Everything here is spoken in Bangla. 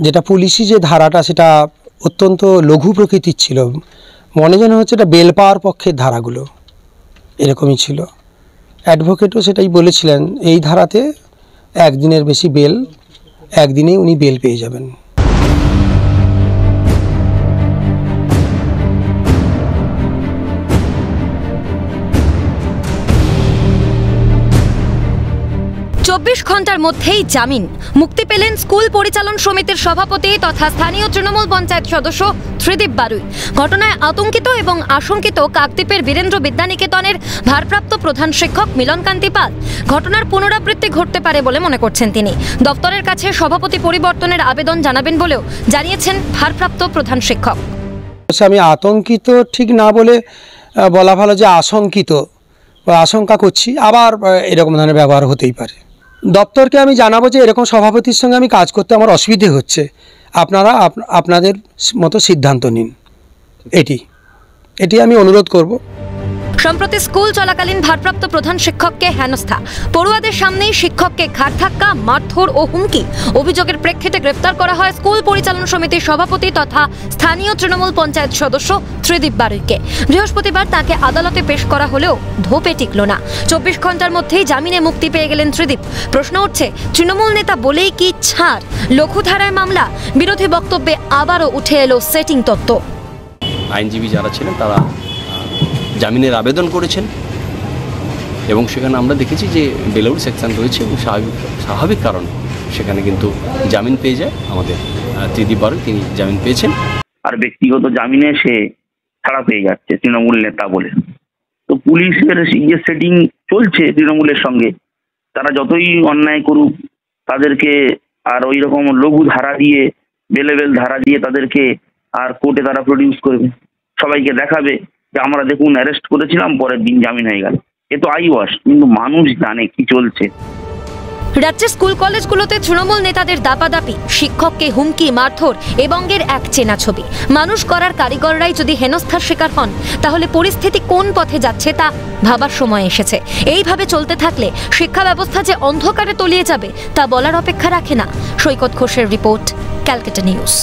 যেটা পুলিশি যে ধারাটা সেটা অত্যন্ত লঘু প্রকৃতির ছিল, মনে যেন হচ্ছে এটা বেল পাওয়ার পক্ষের ধারাগুলো এরকমই ছিল। অ্যাডভোকেটও সেটাই বলেছিলেন, এই ধারাতে একদিনের বেশি বেল, একদিনেই উনি বেল পেয়ে যাবেন। চব্বিশ ঘন্টার মধ্যেই জামিন, মুক্তি পেলেন স্কুল পরিচালন সমিতির সভাপতি তথা স্থানীয় তৃণমূল পঞ্চায়েত সদস্য ত্রিদীপ বারুই। ঘটনায় আতঙ্কিত এবং আশঙ্কিত কাকদ্বীপের বীরেন্দ্র বিদ্যানিকেতনের ভারপ্রাপ্ত প্রধান শিক্ষক মিলনকান্তি পাল। ঘটনার পুনরাবৃত্তি ঘটতে পারে বলে মনে করছেন তিনি। দপ্তরের কাছে সভাপতি পরিবর্তনের আবেদন জানাবেন বলেও জানিয়েছেন ভারপ্রাপ্ত প্রধান শিক্ষক। আমি আতঙ্কিত ঠিক না বলে বলা ভালো যে আশঙ্কিত, আশঙ্কা করছি আবার এরকম ধরনের ব্যবহার হতেই পারে। দপ্তরকে আমি জানাবো যে এরকম সভাপতির সঙ্গে আমি কাজ করতে আমার অসুবিধে হচ্ছে, আপনারা আপনাদের মতো সিদ্ধান্ত নিন, এটি আমি অনুরোধ করব। সম্প্রতি স্কুল চলাকালীন ভারপ্রাপ্ত প্রধান শিক্ষককে হেনস্থা, পড়ুয়াদের সামনেই শিক্ষককে ঘাড় ধাক্কা, মারধর ও হুমকি। অভিযোগের প্রেক্ষিতে গ্রেফতার করা হয় স্কুল পরিচালন সমিতির সভাপতি তথা স্থানীয় তৃণমূল পঞ্চায়েত সদস্য ত্রিদীপ বারুইকে। বৃহস্পতিবার তাকে আদালতে পেশ করা হলেও ধোপে টিকল না। 24 ঘন্টার মধ্যেই জামিনে মুক্তি পেয়ে গেলেন ত্রিদীপ। প্রশ্ন উঠছে, তৃণমূল নেতা বলেই কি ছাড়? লঘুধারায় মামলা, বিরোধী বক্তব্যে আবারও উঠে এলো সেটিং তত্ত্ব। আইনজীবী যারা ছিলেন তারা জামিনের আবেদন করেছেন এবং সেখানে আমরা দেখেছি যে বেলআউট সেকশন রয়েছে এবং স্বাভাবিক কারণে সেখানে কিন্তু জামিন পেয়ে যায় আমাদের ত্রিদীপ বারুই, তিনি জামিন পেয়েছেন। আর ব্যক্তিগত জামিনে সে ছাড়া পেয়ে যাচ্ছে তৃণমূল নেতা বলে। তো পুলিশের যে সেটিং চলছে তৃণমূলের সঙ্গে, তারা যতই অন্যায় করুক তাদেরকে আর ওই রকম লঘু ধারা দিয়ে, বেলেবেল ধারা দিয়ে তাদেরকে আর কোর্টে তারা প্রডিউস করবে, সবাইকে দেখাবে যে আমরা দেখুন অ্যারেস্ট করেছিলাম, পরের দিন জামিন হয়ে গেল। এ তো আই ওয়াশ, কিন্তু মানুষ জানে কি চলছে। রাজ্যের স্কুল কলেজগুলোতে তৃণমূল নেতাদের দাপাদাপি, শিক্ষককে হুমকি, মারধর এবং এর এক চেনা ছবি। মানুষ করার কারিগররাই যদি হেনস্থার শিকার হন, তাহলে পরিস্থিতি কোন পথে যাচ্ছে তা ভাবার সময় এসেছে। এইভাবে চলতে থাকলে শিক্ষা ব্যবস্থা যে অন্ধকারে তলিয়ে যাবে তা বলার অপেক্ষা রাখে না। সৈকত ঘোষের রিপোর্ট, ক্যালকাটা নিউজ।